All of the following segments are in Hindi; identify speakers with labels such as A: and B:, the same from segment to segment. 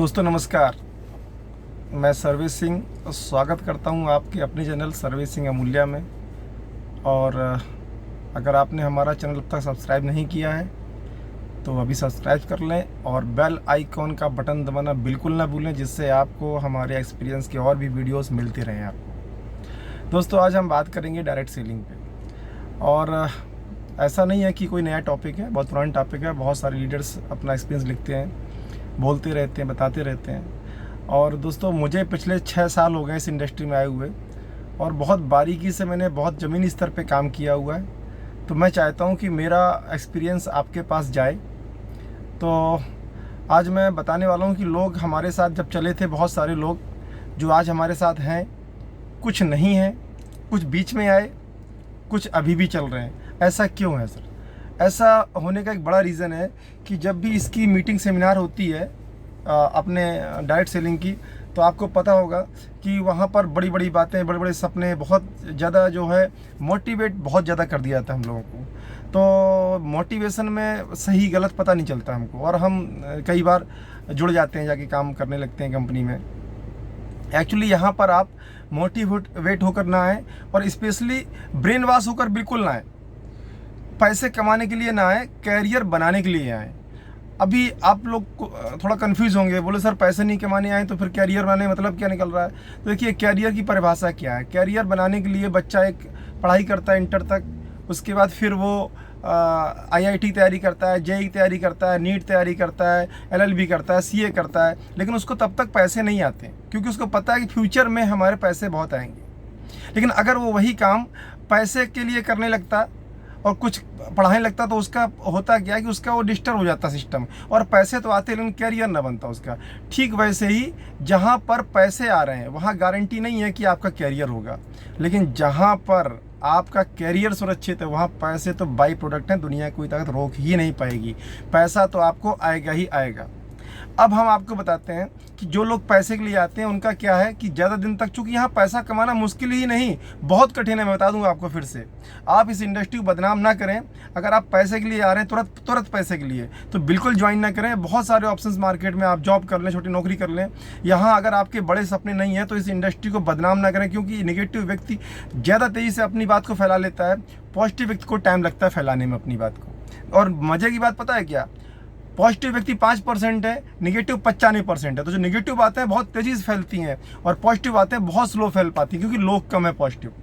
A: दोस्तों नमस्कार। मैं सर्वेश सिंह स्वागत करता हूं आपके अपने चैनल सर्वेश सिंह अमूल्या में। और अगर आपने हमारा चैनल अब तक सब्सक्राइब नहीं किया है तो अभी सब्सक्राइब कर लें और बेल आइकॉन का बटन दबाना बिल्कुल ना भूलें, जिससे आपको हमारे एक्सपीरियंस के और भी वीडियोस मिलते रहें आपको। दोस्तों आज हम बात करेंगे डायरेक्ट सेलिंग पे। और ऐसा नहीं है कि कोई नया टॉपिक है, बहुत पुराना टॉपिक है। बहुत सारे लीडर्स अपना एक्सपीरियंस लिखते हैं, बोलते रहते हैं, बताते रहते हैं। और दोस्तों मुझे पिछले 6 साल हो गए इस इंडस्ट्री में आए हुए, और बहुत बारीकी से मैंने बहुत ज़मीनी स्तर पे काम किया हुआ है। तो मैं चाहता हूँ कि मेरा एक्सपीरियंस आपके पास जाए। तो आज मैं बताने वाला हूँ कि लोग हमारे साथ जब चले थे, बहुत सारे लोग जो आज हमारे साथ हैं, कुछ नहीं हैं, कुछ बीच में आए, कुछ अभी भी चल रहे हैं। ऐसा क्यों है सर? ऐसा होने का एक बड़ा रीज़न है कि जब भी इसकी मीटिंग सेमिनार होती है अपने डायरेक्ट सेलिंग की, तो आपको पता होगा कि वहाँ पर बड़ी बड़ी बातें, बड़े बड़े सपने, बहुत ज़्यादा जो है मोटिवेट बहुत ज़्यादा कर दिया जाता है हम लोगों को। तो मोटिवेशन में सही गलत पता नहीं चलता हमको, और हम कई बार जुड़ जाते हैं, जाके काम करने लगते हैं कंपनी में। एक्चुअली यहाँ पर आप मोटिवेट होकर ना आए, और स्पेशली ब्रेन वॉश होकर बिल्कुल ना आए। पैसे कमाने के लिए ना आए, कैरियर बनाने के लिए आए। अभी आप लोग थोड़ा कंफ्यूज होंगे, बोले सर पैसे नहीं कमाने आए तो फिर कैरियर बनाने मतलब क्या निकल रहा है? तो देखिए कैरियर की परिभाषा क्या है। कैरियर बनाने के लिए बच्चा एक पढ़ाई करता है इंटर तक, उसके बाद फिर वो IIT तैयारी करता है, JEE तैयारी करता है, नीट तैयारी करता है, LLB करता है, CA करता है। लेकिन उसको तब तक पैसे नहीं आते, क्योंकि उसको पता है कि फ्यूचर में हमारे पैसे बहुत आएंगे। लेकिन अगर वो वही काम पैसे के लिए करने लगता और कुछ पढ़ाने लगता, तो उसका होता क्या कि उसका वो डिस्टर्ब हो जाता सिस्टम, और पैसे तो आते लेकिन कैरियर ना बनता उसका। ठीक वैसे ही जहाँ पर पैसे आ रहे हैं वहाँ गारंटी नहीं है कि आपका कैरियर होगा, लेकिन जहाँ पर आपका कैरियर सुरक्षित है वहाँ पैसे तो बाई प्रोडक्ट हैं, दुनिया कोई ताकत रोक ही नहीं पाएगी। पैसा तो आपको आएगा ही आएगा। अब हम आपको बताते हैं कि जो लोग पैसे के लिए आते हैं उनका क्या है कि ज़्यादा दिन तक, चूँकि यहाँ पैसा कमाना मुश्किल ही नहीं, बहुत कठिन है। मैं बता दूंगा आपको फिर से, आप इस इंडस्ट्री को बदनाम ना करें। अगर आप पैसे के लिए आ रहे हैं, तुरंत पैसे के लिए, तो बिल्कुल ज्वाइन ना करें। बहुत सारे ऑप्शंस मार्केट में, आप जॉब कर लें, छोटी नौकरी कर लें। यहाँ अगर आपके बड़े सपने नहीं हैं तो इस इंडस्ट्री को बदनाम ना करें, क्योंकि नेगेटिव व्यक्ति ज़्यादा तेज़ी से अपनी बात को फैला लेता है, पॉजिटिव व्यक्ति को टाइम लगता है फैलाने में अपनी बात को। और मज़े की बात पता है क्या? पॉजिटिव व्यक्ति 5% है, नेगेटिव 95% है। तो जो नेगेटिव बातें हैं बहुत तेज़ी से फैलती हैं, और पॉजिटिव बातें बहुत स्लो फैल पाती हैं, क्योंकि लोग कम है पॉजिटिव।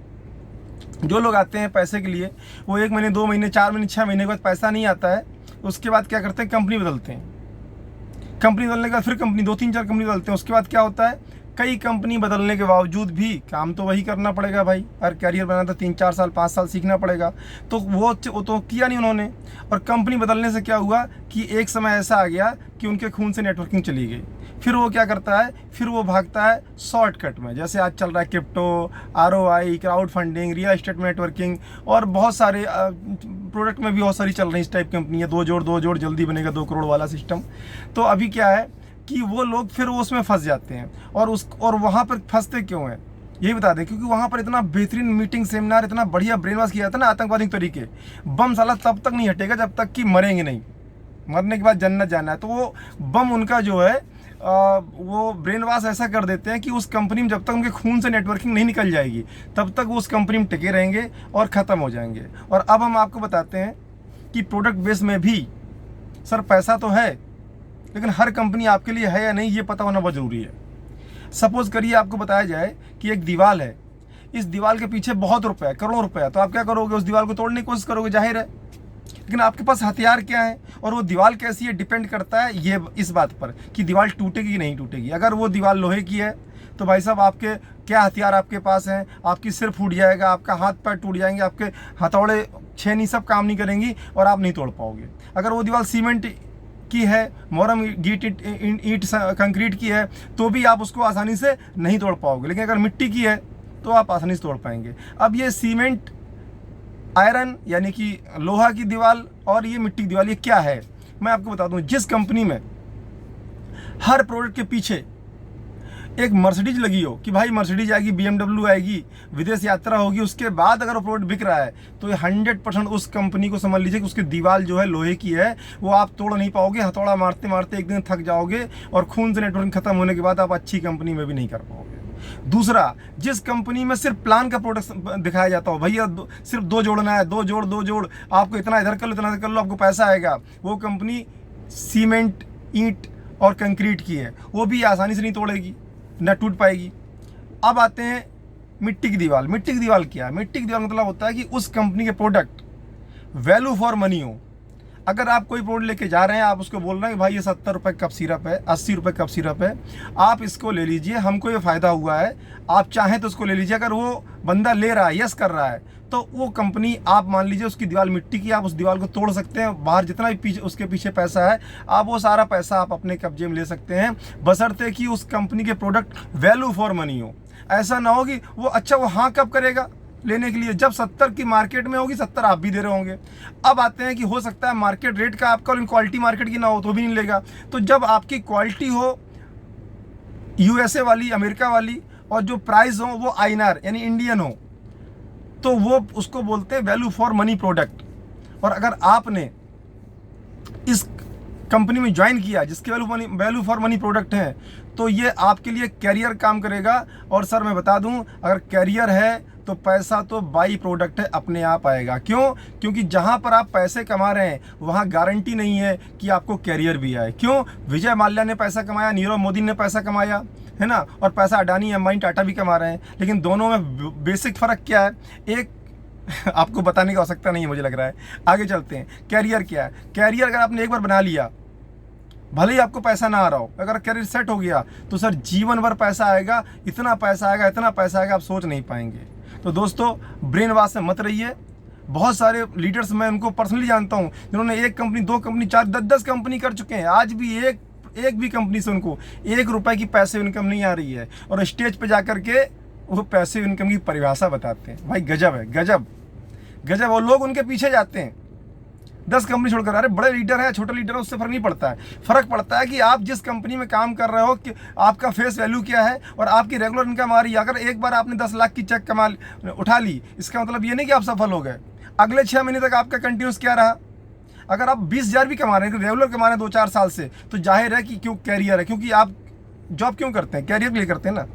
A: जो लोग आते हैं पैसे के लिए, वो 1 महीने, 2 महीने, 4 महीने, 6 महीने के बाद पैसा नहीं आता है, उसके बाद क्या करते हैं, कंपनी बदलते हैं। कंपनी बदलने के बाद फिर कंपनी 2-3-4 कंपनी बदलते हैं। उसके बाद क्या होता है, कई कंपनी बदलने के बावजूद भी काम तो वही करना पड़ेगा भाई। और कैरियर बनाना तो 3-4 साल, 5 साल सीखना पड़ेगा। तो वो तो किया नहीं उन्होंने। और कंपनी बदलने से क्या हुआ कि एक समय ऐसा आ गया कि उनके खून से नेटवर्किंग चली गई। फिर वो क्या करता है, फिर वो भागता है शॉर्टकट में। जैसे आज चल रहा है crypto, ROI, crowd funding, real estate networking, और बहुत सारे प्रोडक्ट में भी बहुत सारी चल रही इस टाइप कंपनी है। 2 जोड़ जल्दी बनेगा 2 करोड़ वाला सिस्टम। तो अभी क्या है कि वो लोग फिर उसमें फंस जाते हैं। और वहाँ पर फंसते क्यों हैं यही बता दें, क्योंकि वहाँ पर इतना बेहतरीन मीटिंग सेमिनार, इतना बढ़िया ब्रेन वॉश किया जाता है ना आतंकवादी तरीके। बम साला तब तक नहीं हटेगा जब तक कि मरेंगे नहीं। मरने के बाद जन्नत जाना है। तो वो बम उनका जो है वो ब्रेन वॉश ऐसा कर देते हैं कि उस कंपनी में जब तक उनके खून से नेटवर्किंग नहीं निकल जाएगी, तब तक वो उस कंपनी में टिके रहेंगे और ख़त्म हो जाएंगे। और अब हम आपको बताते हैं कि प्रोडक्ट बेस में भी सर पैसा तो है, लेकिन हर कंपनी आपके लिए है या नहीं ये पता होना बहुत ज़रूरी है। सपोज़ करिए आपको बताया जाए कि एक दीवार है, इस दीवार के पीछे बहुत रुपया, करोड़ों रुपया, तो आप क्या करोगे, उस दीवार को तोड़ने की कोशिश करोगे, जाहिर है। लेकिन आपके पास हथियार क्या है और वो दीवार कैसी है, डिपेंड करता है ये इस बात पर कि दीवार टूटेगी कि नहीं टूटेगी। अगर वो दीवार लोहे की है तो भाई साहब आपके क्या हथियार आपके पास हैं, आपकी सिर फूट जाएगा, आपका हाथ पैर टूट जाएंगे, आपके हथौड़े छेनी सब काम नहीं करेंगी और आप नहीं तोड़ पाओगे। अगर वो दीवार सीमेंट की है, मोरम ईंट कंक्रीट की है, तो भी आप उसको आसानी से नहीं तोड़ पाओगे। लेकिन अगर मिट्टी की है तो आप आसानी से तोड़ पाएंगे। अब ये सीमेंट, आयरन यानी कि लोहा की दीवार और ये मिट्टी की दीवार, ये क्या है मैं आपको बता दूं। जिस कंपनी में हर प्रोडक्ट के पीछे एक मर्सिडीज लगी हो कि भाई मर्सिडीज आएगी, BMW आएगी, विदेश यात्रा होगी, उसके बाद अगर वो प्रोडक्ट बिक रहा है तो ये 100% उस कंपनी को समझ लीजिए कि उसकी दीवार जो है लोहे की है, वो आप तोड़ नहीं पाओगे। हथौड़ा मारते मारते एक दिन थक जाओगे और खून से नेटवर्क खत्म होने के बाद आप अच्छी कंपनी में भी नहीं कर पाओगे। दूसरा, जिस कंपनी में सिर्फ प्लान का प्रोडक्ट दिखाया जाता हो, भैया सिर्फ 2 जोड़ना है, 2 जोड़, आपको इतना इधर कर लो, इतना इधर कर लो, आपको पैसा आएगा, वो कंपनी सीमेंट, ईंट और कंक्रीट की है, वो भी आसानी से नहीं तोड़ेगी, न टूट पाएगी। अब आते हैं मिट्टी की दीवार। मिट्टी की दीवार क्या है? मिट्टी की दीवार मतलब होता है कि उस कंपनी के प्रोडक्ट वैल्यू फॉर मनी हो। अगर आप कोई प्रोडक्ट लेके जा रहे हैं, आप उसको बोल रहे हैं कि भाई ये 70 रुपये कप सिरप है, 80 रुपये कप सिरप है, आप इसको ले लीजिए, हमको ये फ़ायदा हुआ है, आप चाहें तो उसको ले लीजिए। अगर वो बंदा ले रहा है, यस कर रहा है, तो वो कंपनी, आप मान लीजिए उसकी दीवार मिट्टी की, आप उस दीवार को तोड़ सकते हैं, बाहर जितना भी पीछे उसके पीछे पैसा है, आप वो सारा पैसा आप अपने कब्जे में ले सकते हैं, बशर्ते कि उस कंपनी के प्रोडक्ट वैल्यू फॉर मनी हो। ऐसा ना हो कि वो अच्छा वो हाँ कब करेगा लेने के लिए, जब 70 की मार्केट में होगी, 70 आप भी दे रहे होंगे। अब आते हैं कि हो सकता है मार्केट रेट का आपका, क्वालिटी मार्केट की ना हो तो भी नहीं लेगा। तो जब आपकी क्वालिटी हो USA वाली, अमेरिका वाली, और जो प्राइस हो वो INR यानी इंडियन हो, तो वो उसको बोलते हैं वैल्यू फॉर मनी प्रोडक्ट। और अगर आपने इस कंपनी में ज्वाइन किया जिसके वैल्यू फॉर मनी प्रोडक्ट हैं, तो ये आपके लिए कैरियर काम करेगा। और सर मैं बता दूं, अगर कैरियर है तो पैसा तो बाई प्रोडक्ट है, अपने आप आएगा। क्यों? क्योंकि जहां पर आप पैसे कमा रहे हैं वहां गारंटी नहीं है कि आपको कैरियर भी आए। क्यों? विजय माल्या ने पैसा कमाया, नीरव मोदी ने पैसा कमाया, है ना, और पैसा अडानी, अंबानी, टाटा भी कमा रहे हैं, लेकिन दोनों में बेसिक फ़र्क क्या है? एक आपको बताने की आवश्यकता नहीं है मुझे लग रहा है। आगे चलते हैं। कैरियर क्या है? कैरियर अगर आपने एक बार बना लिया, भले ही आपको पैसा ना आ रहा हो, अगर कैरियर सेट हो गया तो सर जीवन भर पैसा आएगा, इतना पैसा आएगा, इतना पैसा आएगा, आप सोच नहीं पाएंगे। तो दोस्तों, ब्रेन वॉश से मत रहिए। बहुत सारे लीडर्स मैं उनको पर्सनली जानता हूँ जिन्होंने 1 कंपनी, 2 कंपनी, 4, 10 कंपनी कर चुके हैं, आज भी एक भी कंपनी से उनको 1 रुपए की पैसे इनकम नहीं आ रही है, और स्टेज पे जाकर के वो पैसे इनकम की परिभाषा बताते हैं। भाई गजब है, गजब गजब। और लोग उनके पीछे जाते हैं 10 कंपनी छोड़कर। अरे बड़े लीडर है, छोटे लीडर है, उससे फर्क नहीं पड़ता है। फर्क पड़ता है कि आप जिस कंपनी में काम कर रहे हो कि आपका फेस वैल्यू क्या है और आपकी रेगुलर इनकम आ रही है। अगर एक बार आपने 10 लाख की चेक उठा ली, इसका मतलब ये नहीं कि आप सफल हो गए। अगले 6 महीने तक आपका कंटिन्यूस क्या रहा? अगर आप 20,000 भी कमा रहे हैं, रेगुलर कमा रहे हैं 2-4 साल से, तो जाहिर है कि क्यों कैरियर है, क्योंकि आप जॉब क्यों करते हैं? कैरियर के लिए करते हैं ना।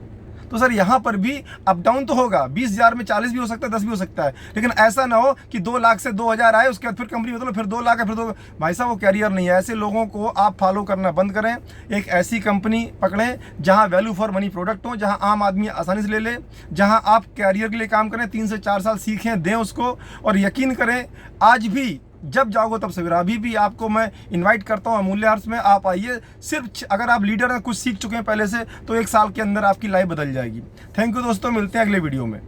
A: तो सर यहाँ पर भी अप डाउन तो होगा, 20,000 में 40 भी हो सकता है, 10 भी हो सकता है, लेकिन ऐसा ना हो कि 2 लाख से 2,000 आए, उसके बाद फिर कंपनी बदलो, फिर 2 लाख है, फिर 2। भाई साहब वो कैरियर नहीं है। ऐसे लोगों को आप फॉलो करना बंद करें। एक ऐसी कंपनी पकड़ें जहाँ वैल्यू फॉर मनी प्रोडक्ट हो, जहाँ आम आदमी आसानी से ले ले, जहाँ आप कैरियर के लिए काम करें, 3 से 4 साल सीखें, दें उसको। और यकीन करें, आज भी जब जाओगे तब सवेरा। अभी भी आपको मैं इनवाइट करता हूँ अमूल्य हर्ष में, आप आइए। सिर्फ अगर आप लीडर हैं, कुछ सीख चुके हैं पहले से, तो 1 साल के अंदर आपकी लाइफ बदल जाएगी। थैंक यू दोस्तों, मिलते हैं अगले वीडियो में।